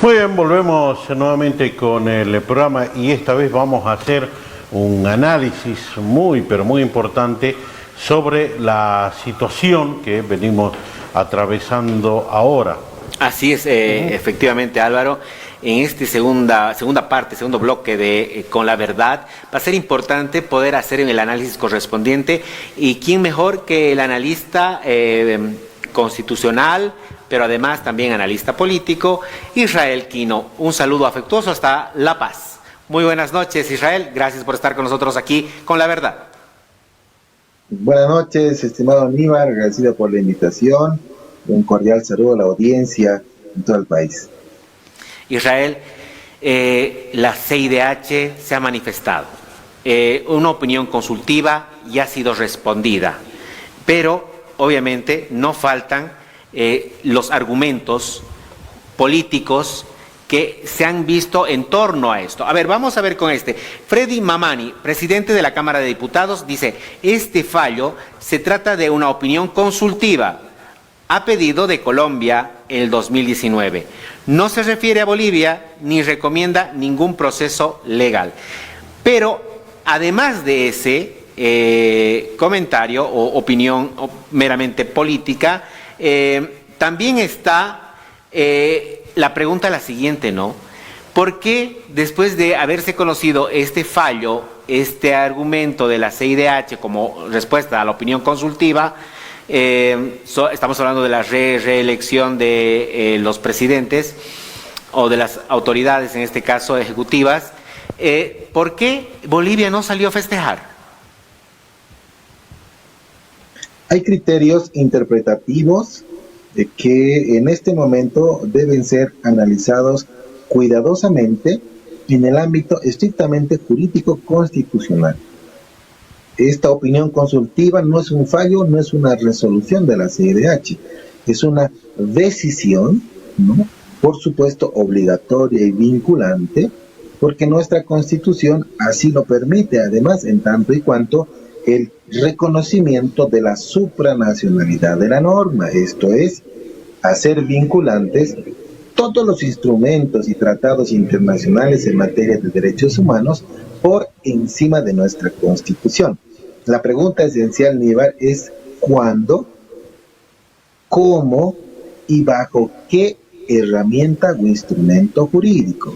Muy bien, volvemos nuevamente con el programa y esta vez vamos a hacer un análisis muy, pero muy importante sobre la situación que venimos atravesando ahora. Así es, efectivamente, Álvaro. En este segunda parte, segundo bloque de Con la Verdad, va a ser importante poder hacer el análisis correspondiente. ¿Y quién mejor que el analista constitucional, pero además también analista político, Israel Quino? Un saludo afectuoso hasta La Paz. Muy buenas noches, Israel. Gracias por estar con nosotros aquí con La Verdad. Buenas noches, estimado Aníbal. Agradecido por la invitación. Un cordial saludo a la audiencia en todo el país. Israel, la CIDH se ha manifestado. Una opinión consultiva ya ha sido respondida, pero obviamente no faltan los argumentos políticos que se han visto en torno a esto. A ver, vamos a ver con este. Freddy Mamani, presidente de la Cámara de Diputados, dice: este fallo se trata de una opinión consultiva a pedido de Colombia en el 2019. No se refiere a Bolivia ni recomienda ningún proceso legal. Pero además de ese comentario o opinión meramente política, también está la pregunta la siguiente, ¿no? ¿Por qué después de haberse conocido este fallo, este argumento de la CIDH como respuesta a la opinión consultiva, estamos hablando de la reelección de los presidentes o de las autoridades, en este caso ejecutivas, ¿por qué Bolivia no salió a festejar? Hay criterios interpretativos que en este momento deben ser analizados cuidadosamente en el ámbito estrictamente jurídico constitucional. Esta opinión consultiva no es un fallo, no es una resolución de la CIDH, es una decisión, ¿no?, por supuesto obligatoria y vinculante, porque nuestra Constitución así lo permite, además, en tanto y cuanto el reconocimiento de la supranacionalidad de la norma, esto es, hacer vinculantes todos los instrumentos y tratados internacionales en materia de derechos humanos por encima de nuestra Constitución. La pregunta esencial, Aníbal, es ¿cuándo, cómo y bajo qué herramienta o instrumento jurídico?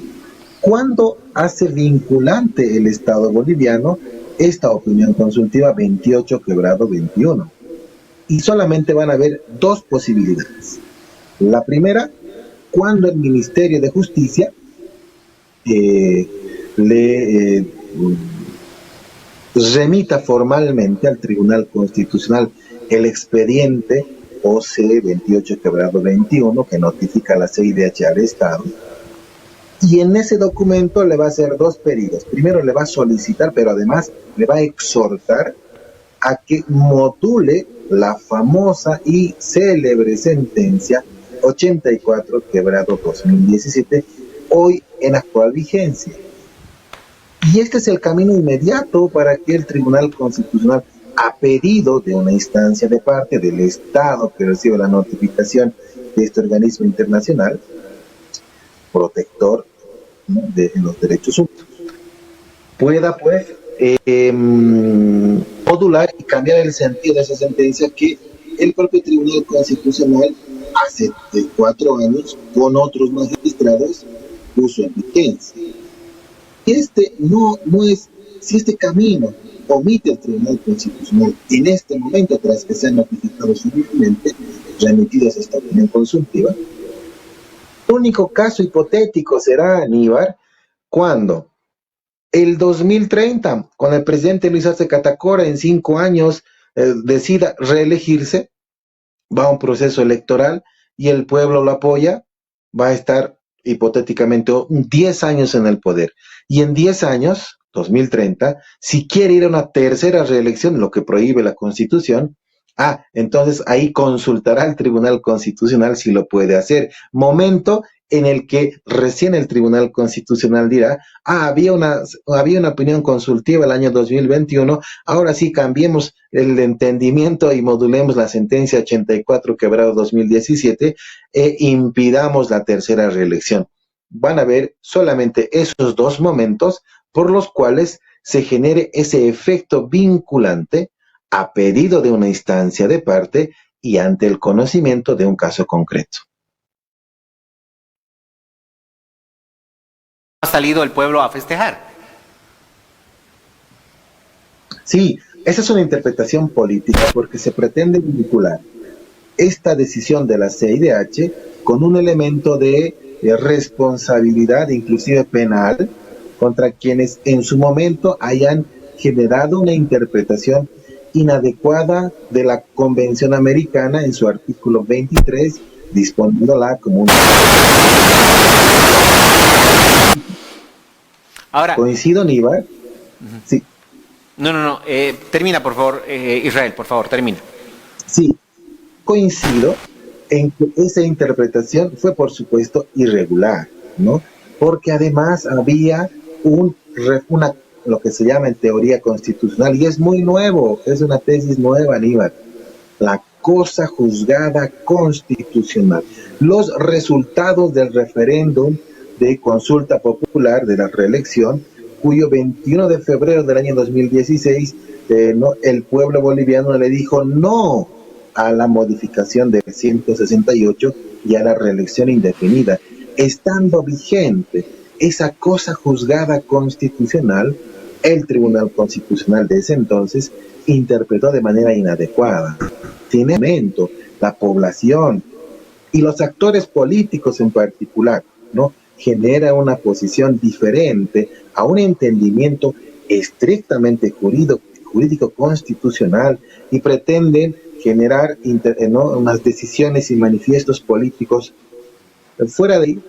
¿Cuándo hace vinculante el Estado boliviano esta opinión consultiva 28/21? Y solamente van a haber dos posibilidades. La primera, cuando el Ministerio de Justicia le remita formalmente al Tribunal Constitucional el expediente OC 28/21 que notifica a la CIDH al Estado, y en ese documento le va a hacer dos pedidos. Primero le va a solicitar, pero además le va a exhortar a que module la famosa y célebre sentencia 84/2017, hoy en actual vigencia. Y este es el camino inmediato para que el Tribunal Constitucional, a pedido de una instancia de parte del Estado que recibe la notificación de este organismo internacional, protector, ¿no?, de los derechos humanos, pueda pues modular y cambiar el sentido de esa sentencia que el propio Tribunal Constitucional hace 4 años con otros magistrados puso en vigencia. Y este no es, si este camino omite el Tribunal Constitucional en este momento, tras que se han notificado suficientemente remitidos a esta opinión consultiva, el único caso hipotético será, Aníbal, cuando el 2030, con el presidente Luis Arce Catacora en 5 años decida reelegirse, va a un proceso electoral y el pueblo lo apoya, va a estar hipotéticamente 10 años en el poder. Y en 10 años, 2030, si quiere ir a una tercera reelección, lo que prohíbe la Constitución, entonces ahí consultará al Tribunal Constitucional si lo puede hacer. Momento en el que recién el Tribunal Constitucional dirá, había una opinión consultiva el año 2021, ahora sí cambiemos el entendimiento y modulemos la sentencia 84/2017 e impidamos la tercera reelección. van a ver solamente esos dos momentos por los cuales se genere ese efecto vinculante a pedido de una instancia de parte y ante el conocimiento de un caso concreto. ¿Ha salido el pueblo a festejar? Sí, esa es una interpretación política porque se pretende vincular esta decisión de la CIDH con un elemento de responsabilidad, inclusive penal, contra quienes en su momento hayan generado una interpretación inadecuada de la Convención Americana en su artículo 23, disponiéndola como una... Ahora, ¿Coincido, Níbar? Sí. No, termina, por favor, Israel, por favor, termina. Sí, coincido en que esa interpretación fue, por supuesto, irregular, ¿no? Porque además había lo que se llama en teoría constitucional, y es muy nuevo, es una tesis nueva, Aníbal, la cosa juzgada constitucional. Los resultados del referéndum de consulta popular de la reelección, cuyo 21 de febrero del año 2016, el pueblo boliviano le dijo no a la modificación del 168 y a la reelección indefinida. Estando vigente esa cosa juzgada constitucional, el Tribunal Constitucional de ese entonces interpretó de manera inadecuada. Tiene momento la población y los actores políticos en particular, ¿no? Genera una posición diferente a un entendimiento estrictamente jurídico constitucional y pretenden generar unas decisiones y manifiestos políticos fuera de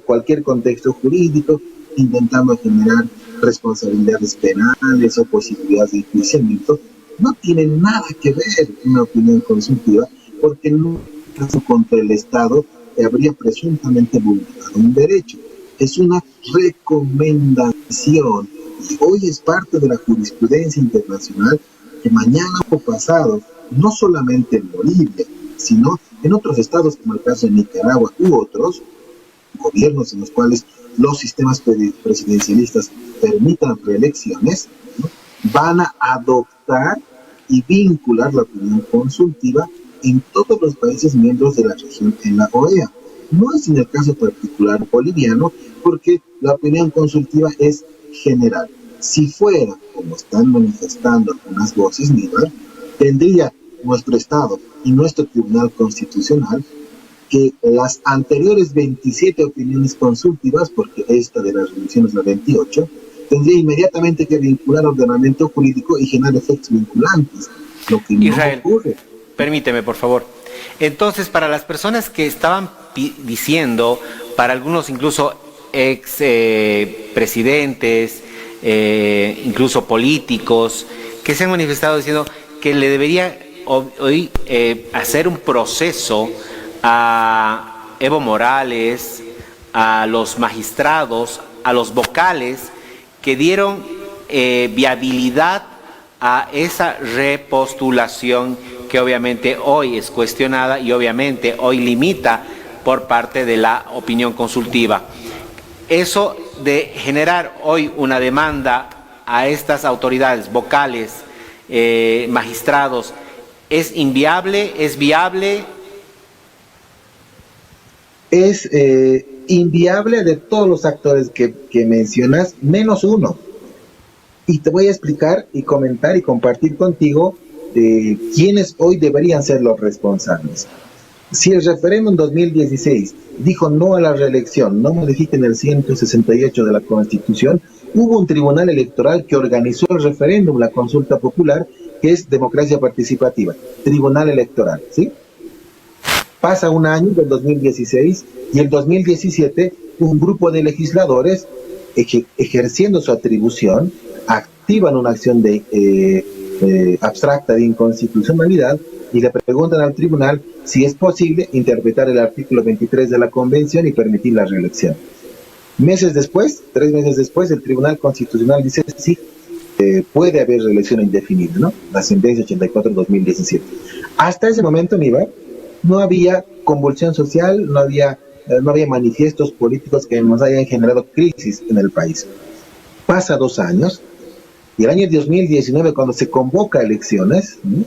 cualquier contexto jurídico, intentando generar responsabilidades penales o posibilidades de enjuiciamiento. No tiene nada que ver una opinión consultiva, porque no caso contra el Estado habría presuntamente vulnerado un derecho. Es una recomendación y hoy es parte de la jurisprudencia internacional que mañana o pasado, no solamente en Bolivia, sino en otros estados como el caso de Nicaragua u otros gobiernos en los cuales los sistemas presidencialistas permitan reelecciones, ¿no? Van a adoptar y vincular la opinión consultiva en todos los países miembros de la región en la OEA. No es en el caso particular boliviano, porque la opinión consultiva es general. Si fuera, como están manifestando algunas voces, Níbar, tendría nuestro Estado y nuestro Tribunal Constitucional que las anteriores 27 opiniones consultivas, porque esta de la resolución es la 28, tendría inmediatamente que vincular ordenamiento jurídico y generar efectos vinculantes, lo que Israel, no ocurre. Permíteme, por favor. Entonces, para las personas que estaban diciendo, para algunos incluso ex presidentes, incluso políticos, que se han manifestado diciendo que le debería hoy hacer un proceso a Evo Morales, a los magistrados, a los vocales que dieron viabilidad a esa repostulación que obviamente hoy es cuestionada y obviamente hoy limita por parte de la opinión consultiva. Eso de generar hoy una demanda a estas autoridades vocales, magistrados, ¿es inviable? ¿Es viable? Es inviable de todos los actores que mencionas, menos uno. Y te voy a explicar y comentar y compartir contigo quiénes hoy deberían ser los responsables. Si el referéndum 2016 dijo no a la reelección, no modifiquen el 168 de la Constitución, hubo un tribunal electoral que organizó el referéndum, la consulta popular, que es democracia participativa, tribunal electoral, ¿sí? Pasa un año del 2016 y el 2017 un grupo de legisladores ejerciendo su atribución activan una acción abstracta de inconstitucionalidad y le preguntan al tribunal si es posible interpretar el artículo 23 de la Convención y permitir la reelección. 3 meses después, el Tribunal Constitucional dice sí, puede haber reelección indefinida, ¿no? La sentencia 84-2017. Hasta ese momento, Níbar, no había convulsión social, no había no había manifiestos políticos que nos hayan generado crisis en el país. Pasa 2 años, y el año 2019, cuando se convoca elecciones, ¿no?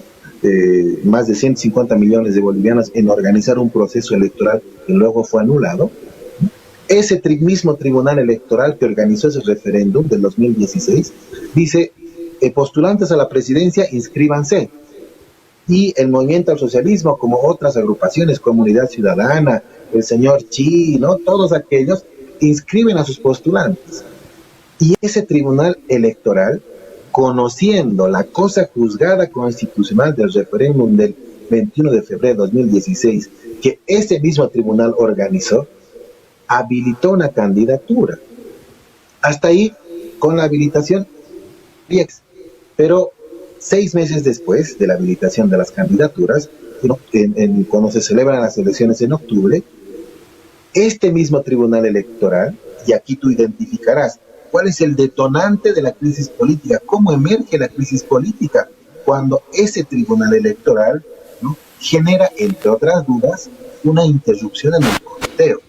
Más de 150 millones de bolivianos en organizar un proceso electoral que luego fue anulado, ¿no? Ese mismo tribunal electoral que organizó ese referéndum del 2016 dice, postulantes a la presidencia, inscríbanse. Y el Movimiento al Socialismo, como otras agrupaciones, Comunidad Ciudadana, el señor Chi, ¿no? Todos aquellos inscriben a sus postulantes. Y ese tribunal electoral, conociendo la cosa juzgada constitucional del referéndum del 21 de febrero de 2016, que ese mismo tribunal organizó, habilitó una candidatura. Hasta ahí, con la habilitación, bien. Pero 6 meses después de la habilitación de las candidaturas, ¿no? Cuando se celebran las elecciones en octubre, este mismo tribunal electoral, y aquí tú identificarás cuál es el detonante de la crisis política, cómo emerge la crisis política, cuando ese tribunal electoral, ¿no? genera, entre otras dudas, una interrupción en el conteo.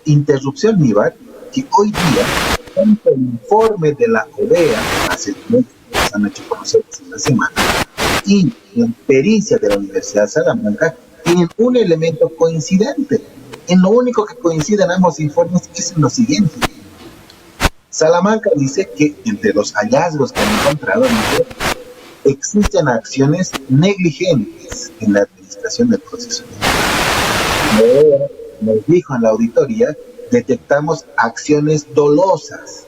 Interrupción, Níbar, que hoy día, tanto el informe de la OEA, hace meses se han hecho conocer en la semana, y la pericia de la Universidad de Salamanca, tienen un elemento coincidente. En lo único que coinciden ambos informes es en lo siguiente. Salamanca dice que entre los hallazgos que han encontrado, dice, existen acciones negligentes en la administración del proceso. Nos dijo en la auditoría, detectamos acciones dolosas.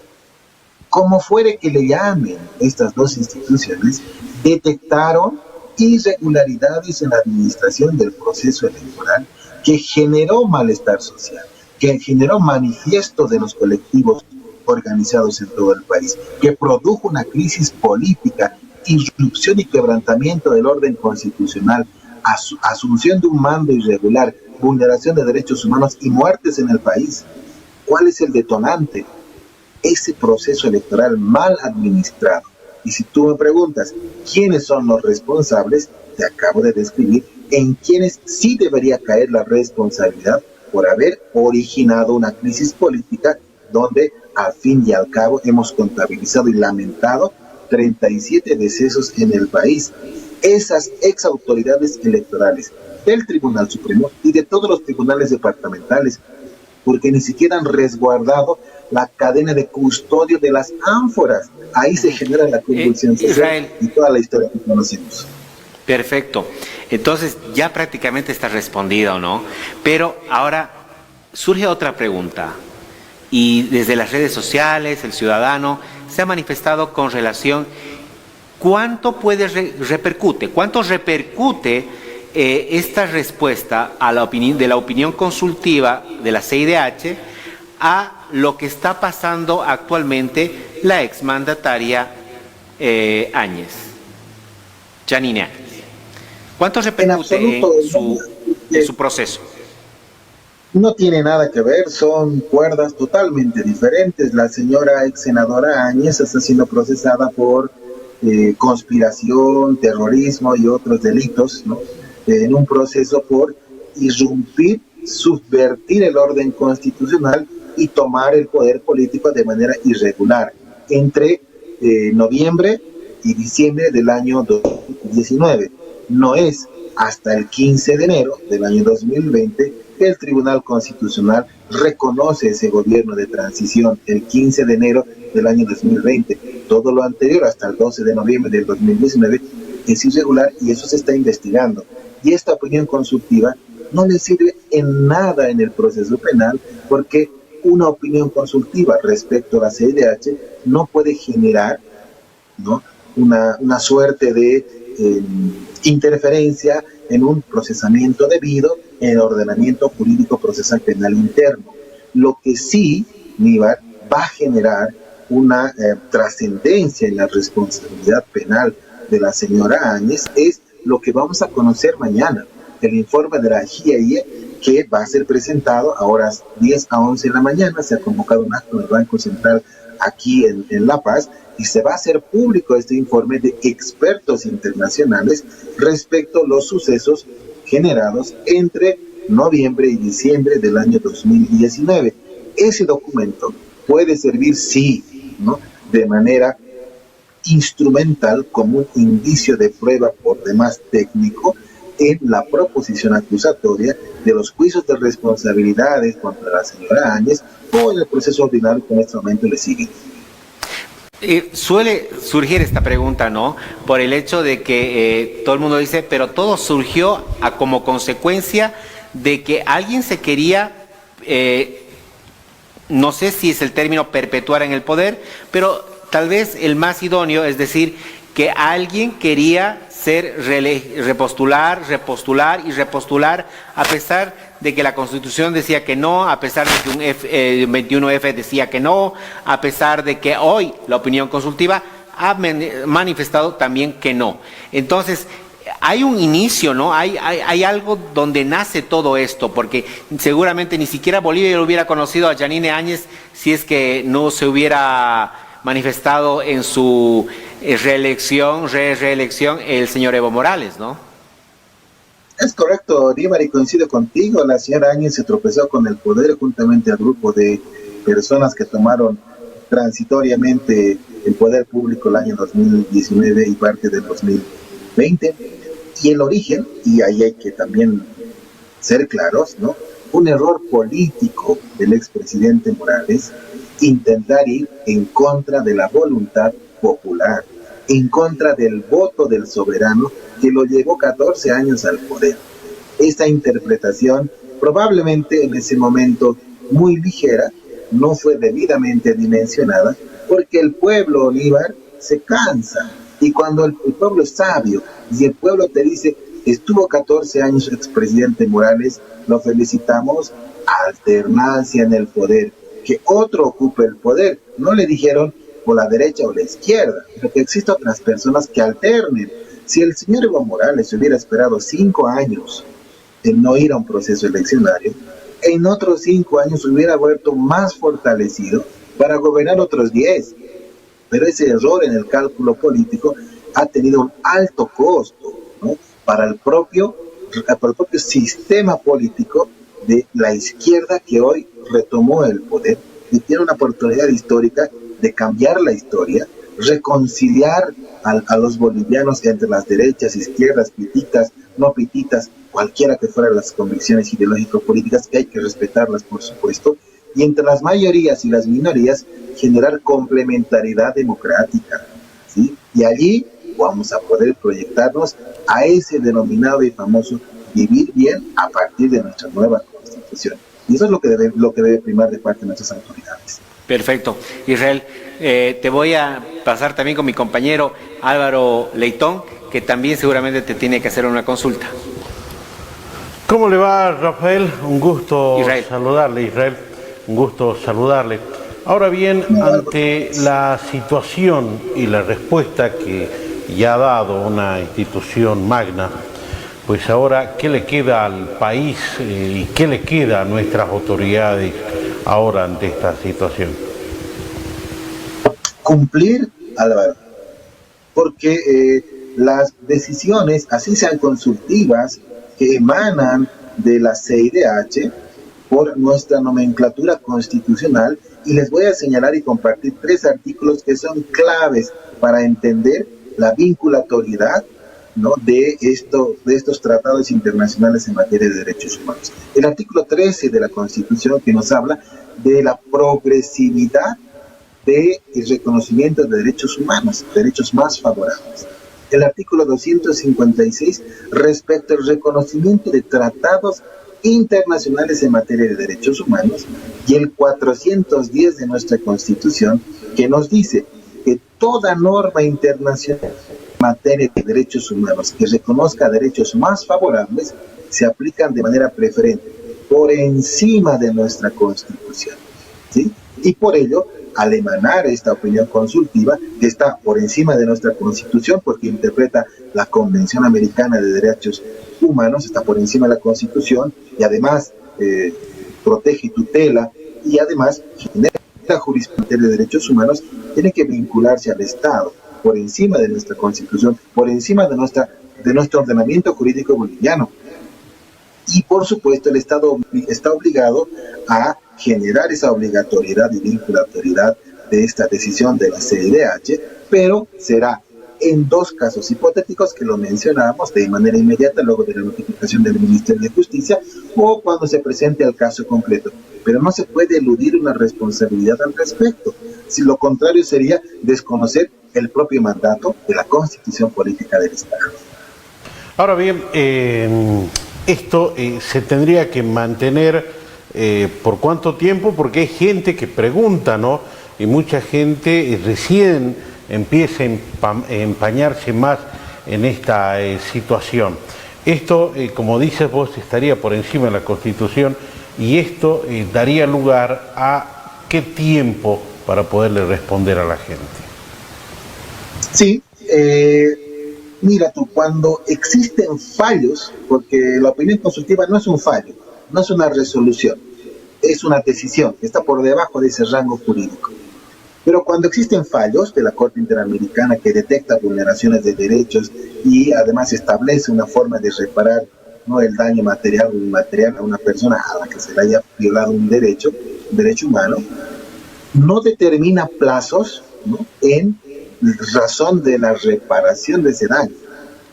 Como fuere que le llamen estas dos instituciones, detectaron irregularidades en la administración del proceso electoral que generó malestar social, que generó manifiestos de los colectivos organizados en todo el país, que produjo una crisis política, irrupción y quebrantamiento del orden constitucional, asunción de un mando irregular, vulneración de derechos humanos y muertes en el país. ¿Cuál es el detonante? Ese proceso electoral mal administrado. Y si tú me preguntas quiénes son los responsables, te acabo de describir en quienes sí debería caer la responsabilidad por haber originado una crisis política donde al fin y al cabo hemos contabilizado y lamentado 37 decesos en el país. Esas ex autoridades electorales del Tribunal Supremo y de todos los tribunales departamentales, porque ni siquiera han resguardado la cadena de custodio de las ánforas. Ahí se genera la convulsión social y toda la historia que conocemos. Perfecto. Entonces ya prácticamente está respondido, ¿no? Pero ahora surge otra pregunta. Y desde las redes sociales, el ciudadano se ha manifestado con relación cuánto repercute esta respuesta a la de la opinión consultiva de la CIDH a lo que está pasando actualmente la exmandataria Áñez, Janine Áñez. ¿Cuánto repercute en su proceso? No tiene nada que ver, son cuerdas totalmente diferentes. La señora ex senadora Áñez está siendo procesada por conspiración, terrorismo y otros delitos, ¿no? En un proceso por irrumpir, subvertir el orden constitucional y tomar el poder político de manera irregular entre noviembre y diciembre del año 2019. No es hasta el 15 de enero del año 2020 que el Tribunal Constitucional reconoce ese gobierno de transición, el 15 de enero del año 2020. Todo lo anterior, hasta el 12 de noviembre del 2019, es irregular y eso se está investigando. Y esta opinión consultiva no le sirve en nada en el proceso penal, porque una opinión consultiva respecto a la CIDH no puede generar, ¿no?, una suerte de interferencia en un procesamiento debido en el ordenamiento jurídico procesal penal interno. Lo que sí, Níbar, va a generar una trascendencia en la responsabilidad penal de la señora Áñez es lo que vamos a conocer mañana, el informe de la GIEI que va a ser presentado a horas 10 a 11 de la mañana. Se ha convocado un acto del Banco Central aquí en La Paz y se va a hacer público este informe de expertos internacionales respecto a los sucesos generados entre noviembre y diciembre del año 2019. Ese documento puede servir, sí, ¿no?, de manera instrumental como un indicio de prueba por demás técnico en la proposición acusatoria de los juicios de responsabilidades contra la señora Áñez o en el proceso ordinario que en este momento le sigue. Suele surgir esta pregunta, ¿no? Por el hecho de que todo el mundo dice, pero todo surgió como consecuencia de que alguien se quería, no sé si es el término perpetuar en el poder, pero tal vez el más idóneo, es decir, que alguien quería repostular y repostular, a pesar de que la Constitución decía que no, a pesar de que un 21F decía que no, a pesar de que hoy la opinión consultiva ha manifestado también que no. Entonces, hay un inicio, ¿no? Hay algo donde nace todo esto, porque seguramente ni siquiera Bolivia lo hubiera conocido a Yanine Áñez si es que no se hubiera manifestado en su reelección el señor Evo Morales, ¿no? Es correcto, Dímar, y coincido contigo. La señora Áñez se tropezó con el poder juntamente al grupo de personas que tomaron transitoriamente el poder público el año 2019 y parte del 2020. Y el origen, y ahí hay que también ser claros, ¿no?, un error político del expresidente Morales, intentar ir en contra de la voluntad popular, en contra del voto del soberano que lo llevó 14 años al poder. Esta interpretación, probablemente en ese momento muy ligera, no fue debidamente dimensionada, porque el pueblo, Bolívar, se cansa. Y cuando el pueblo es sabio, y el pueblo te dice, estuvo 14 años expresidente Morales, lo felicitamos, alternancia en el poder, que otro ocupe el poder. No le dijeron por la derecha o la izquierda, porque existen otras personas que alternen. Si el señor Evo Morales hubiera esperado 5 años en no ir a un proceso eleccionario, en otros 5 años hubiera vuelto más fortalecido para gobernar otros 10. Pero ese error en el cálculo político ha tenido un alto costo, ¿no?, para el propio sistema político de la izquierda que hoy retomó el poder y tiene una oportunidad histórica de cambiar la historia, reconciliar a los bolivianos entre las derechas, izquierdas, pititas, no pititas, cualquiera que fueran las convicciones ideológico-políticas, que hay que respetarlas, por supuesto, y entre las mayorías y las minorías generar complementariedad democrática, ¿sí? Y allí vamos a poder proyectarnos a ese denominado y famoso vivir bien a partir de nuestra nueva Constitución. Y eso es lo que debe primar de parte de nuestras autoridades. Perfecto. Israel, te voy a pasar también con mi compañero Álvaro Leitón, que también seguramente te tiene que hacer una consulta. ¿Cómo le va, Rafael? Un gusto saludarle, Israel. Un gusto saludarle. Ahora bien, ante la situación y la respuesta que ya ha dado una institución magna, pues ahora, ¿qué le queda al país y qué le queda a nuestras autoridades ahora ante esta situación? Cumplir, Álvaro, porque las decisiones, así sean consultivas, que emanan de la CIDH por nuestra nomenclatura constitucional, y les voy a señalar y compartir 3 artículos que son claves para entender la vinculatoriedad, ¿no?, de estos tratados internacionales en materia de derechos humanos. El artículo 13 de la Constitución, que nos habla de la progresividad del reconocimiento de derechos humanos, derechos más favorables. El artículo 256 respecto al reconocimiento de tratados internacionales en materia de derechos humanos, y el 410 de nuestra Constitución, que nos dice que toda norma internacional en materia de derechos humanos que reconozca derechos más favorables se aplican de manera preferente por encima de nuestra Constitución, ¿sí? Y por ello, al emanar esta opinión consultiva, que está por encima de nuestra Constitución, porque interpreta la Convención Americana de Derechos Humanos, está por encima de la Constitución, y además protege y tutela, y además genera jurisprudencia de derechos humanos, tiene que vincularse al Estado, por encima de nuestra Constitución, por encima de nuestro ordenamiento jurídico boliviano. Y por supuesto el Estado está obligado a generar esa obligatoriedad y vinculatoriedad de esta decisión de la CIDH, pero será en dos casos hipotéticos que lo mencionábamos de manera inmediata luego de la notificación del Ministerio de Justicia o cuando se presente el caso concreto. Pero no se puede eludir una responsabilidad al respecto. Si lo contrario sería desconocer el propio mandato de la Constitución Política del Estado. Ahora bien, esto se tendría que mantener ¿por cuánto tiempo? Porque hay gente que pregunta, ¿no? Y mucha gente recién empieza a empañarse más en esta situación. Esto, como dices vos, estaría por encima de la Constitución y esto daría lugar a ¿qué tiempo para poderle responder a la gente? Sí, mira tú, cuando existen fallos, porque la opinión consultiva no es un fallo, no es una resolución, es una decisión, está por debajo de ese rango jurídico. Pero cuando existen fallos de la Corte Interamericana que detecta vulneraciones de derechos y además establece una forma de reparar, ¿no?, el daño material o inmaterial a una persona a la que se le haya violado un derecho humano, no determina plazos, ¿no?, en razón de la reparación de ese daño,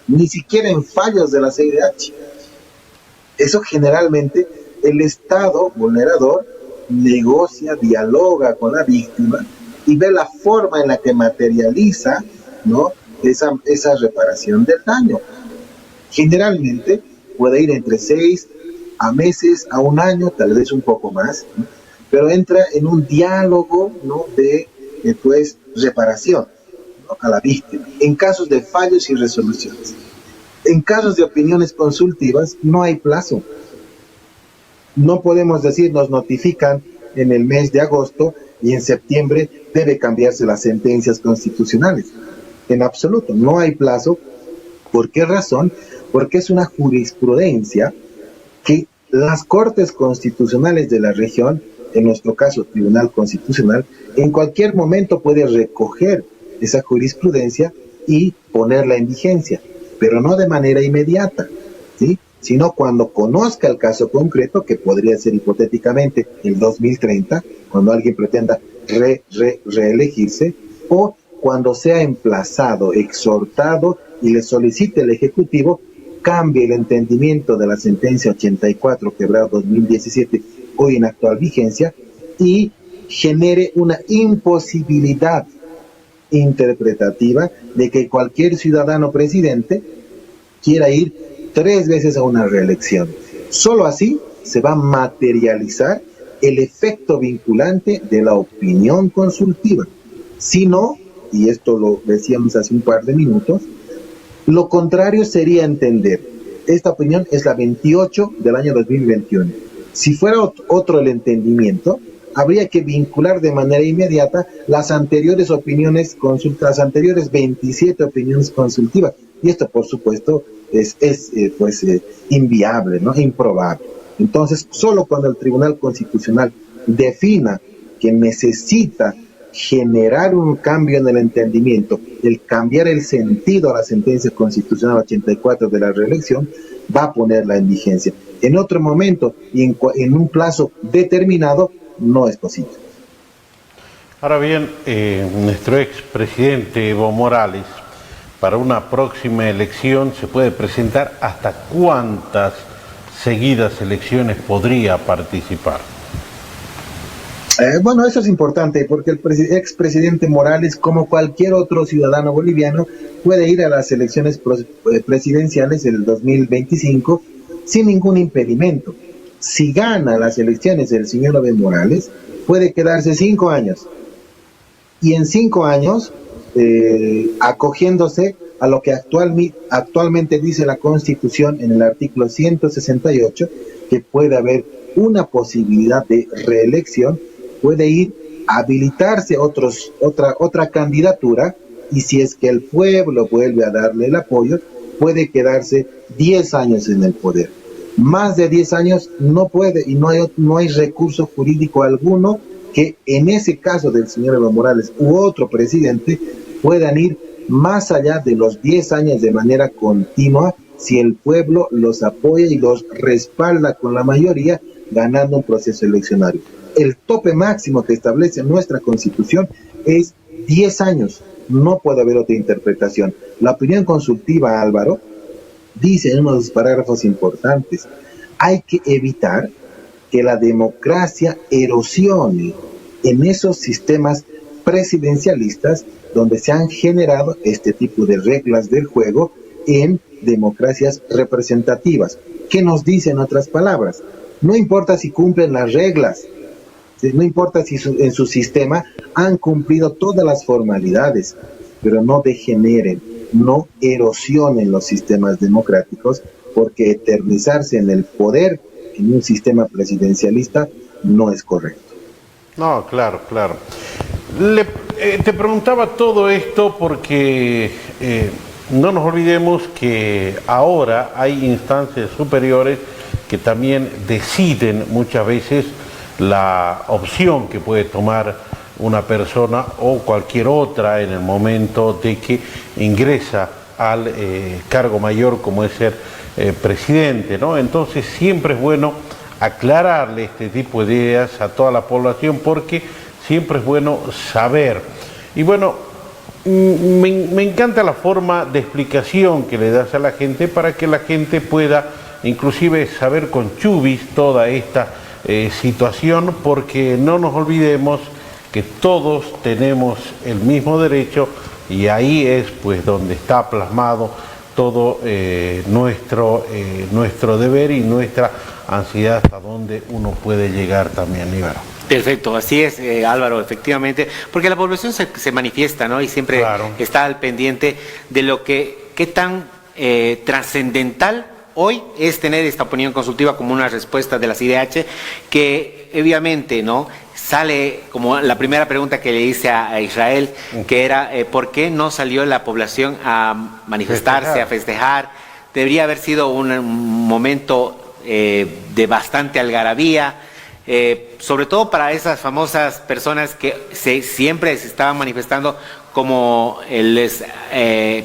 ni siquiera en fallos de la CIDH. Eso generalmente el Estado vulnerador negocia, dialoga con la víctima y ve la forma en la que materializa, ¿no?, esa reparación del daño. Generalmente puede ir entre 6 meses a un año, tal vez un poco más, ¿no?, pero entra en un diálogo, ¿no?, de reparación, ¿no?, a la víctima, en casos de fallos y resoluciones. En casos de opiniones consultivas no hay plazo. No podemos decir nos notifican en el mes de agosto y en septiembre debe cambiarse las sentencias constitucionales. En absoluto, no hay plazo. ¿Por qué razón? Porque es una jurisprudencia que las Cortes Constitucionales de la región, en nuestro caso Tribunal Constitucional, en cualquier momento puede recoger esa jurisprudencia y ponerla en vigencia, pero no de manera inmediata, ¿sí?, sino cuando conozca el caso concreto, que podría ser hipotéticamente el 2030, cuando alguien pretenda reelegirse, o cuando sea emplazado, exhortado y le solicite el Ejecutivo, cambie el entendimiento de la sentencia 84/2017, hoy en actual vigencia, y genere una imposibilidad interpretativa de que cualquier ciudadano presidente quiera ir 3 veces a una reelección. Solo así se va a materializar el efecto vinculante de la opinión consultiva. Si no, y esto lo decíamos hace un par de minutos, lo contrario sería entender, esta opinión es la 28 del año 2021. Si fuera otro el entendimiento, habría que vincular de manera inmediata las anteriores opiniones consultadas, las anteriores 27 opiniones consultivas. Y esto, por supuesto, es inviable, ¿no?, improbable. Entonces, solo cuando el Tribunal Constitucional defina que necesita generar un cambio en el entendimiento, el cambiar el sentido a la sentencia constitucional 84 de la reelección, va a ponerla en vigencia. En otro momento y en un plazo determinado, no es posible. Ahora bien, nuestro expresidente Evo Morales, para una próxima elección, ¿se puede presentar? ¿Hasta cuántas seguidas elecciones podría participar? Bueno, eso es importante porque el expresidente Morales, como cualquier otro ciudadano boliviano, puede ir a las elecciones presidenciales del 2025 sin ningún impedimento. Si gana las elecciones el señor Evo Morales, puede quedarse 5 años. Y en 5 años, acogiéndose a lo que actualmente dice la Constitución en el artículo 168, que puede haber una posibilidad de reelección, puede ir a habilitarse otra candidatura, y si es que el pueblo vuelve a darle el apoyo, puede quedarse 10 años en el poder. Más de 10 años no puede, y no hay recurso jurídico alguno que en ese caso del señor Evo Morales u otro presidente puedan ir más allá de los 10 años de manera continua si el pueblo los apoya y los respalda con la mayoría, ganando un proceso eleccionario. El tope máximo que establece nuestra Constitución es 10 años. No puede haber otra interpretación. La opinión consultiva, Álvaro, dice en uno de los parágrafos importantes, hay que evitar que la democracia erosione en esos sistemas presidencialistas donde se han generado este tipo de reglas del juego en democracias representativas. ¿Qué nos dice en otras palabras? No importa si cumplen las reglas, no importa si en su sistema han cumplido todas las formalidades, pero no degeneren, no erosionen los sistemas democráticos, porque eternizarse en el poder en un sistema presidencialista no es correcto. No, claro, claro. Te preguntaba todo esto porque no nos olvidemos que ahora hay instancias superiores que también deciden muchas veces la opción que puede tomar una persona o cualquier otra en el momento de que ingresa al cargo mayor como es ser presidente, ¿no? Entonces siempre es bueno aclararle este tipo de ideas a toda la población porque siempre es bueno saber. Y bueno, me encanta la forma de explicación que le das a la gente para que la gente pueda inclusive saber con chubis toda esta situación, porque no nos olvidemos que todos tenemos el mismo derecho y ahí es pues donde está plasmado todo nuestro deber y nuestra ansiedad hasta donde uno puede llegar también, Íbaro. Perfecto, así es, Álvaro, efectivamente, porque la población se manifiesta, ¿no? Y siempre claro, está al pendiente de lo que, qué tan trascendental hoy es tener esta opinión consultiva como una respuesta de la CIDH, que obviamente, ¿no?, sale como la primera pregunta que le hice a Israel, que era ¿por qué no salió la población a manifestarse, a festejar? Debería haber sido un momento de bastante algarabía, sobre todo para esas famosas personas que siempre se estaban manifestando como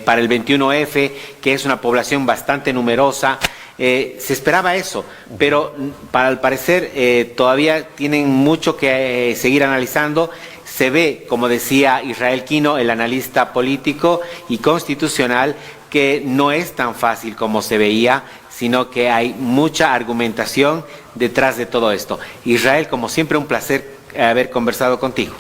para el 21F, que es una población bastante numerosa. Se esperaba eso, pero al parecer todavía tienen mucho que seguir analizando. Se ve, como decía Israel Quino, el analista político y constitucional, que no es tan fácil como se veía, sino que hay mucha argumentación detrás de todo esto. Israel, como siempre, un placer haber conversado contigo.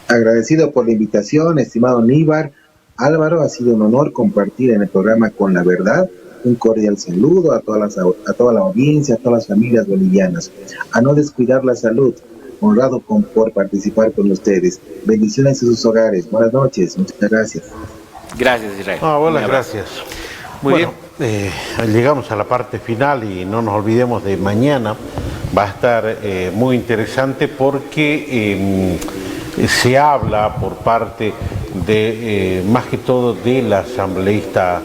Agradecido por la invitación, estimado Níbar. Álvaro, ha sido un honor compartir en el programa Con la Verdad. Un cordial saludo a toda la audiencia, a todas las familias bolivianas. A no descuidar la salud. Honrado por participar con ustedes. Bendiciones en sus hogares. Buenas noches. Muchas gracias. Gracias, Israel. Buenas gracias. Muy bien. Llegamos a la parte final y no nos olvidemos de mañana. Va a estar muy interesante porque se habla por parte de, más que todo, del asambleísta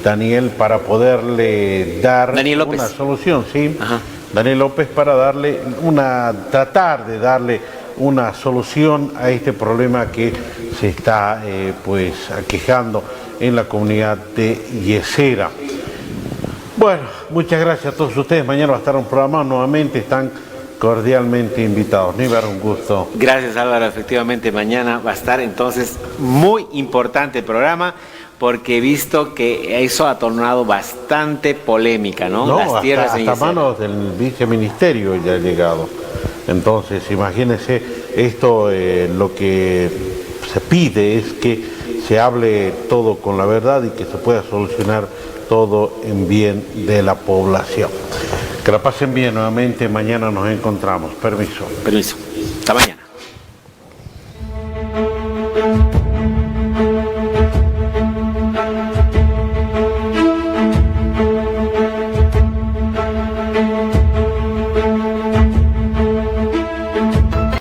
Daniel, para poderle dar una solución, ¿sí? Ajá. Daniel López, para tratar de darle una solución a este problema que se está aquejando en la comunidad de Yesera. Bueno, muchas gracias a todos ustedes. Mañana va a estar un programa nuevamente, están cordialmente invitados. Níbar, un gusto. Gracias, Álvaro. Efectivamente, mañana va a estar entonces muy importante el programa, porque he visto que eso ha tornado bastante polémica, ¿no? Las tierras hasta manos del viceministerio ya ha llegado. Entonces, imagínense, esto lo que se pide es que se hable todo con la verdad y que se pueda solucionar todo en bien de la población. Que la pasen bien nuevamente, mañana nos encontramos. Permiso. Permiso. Hasta mañana.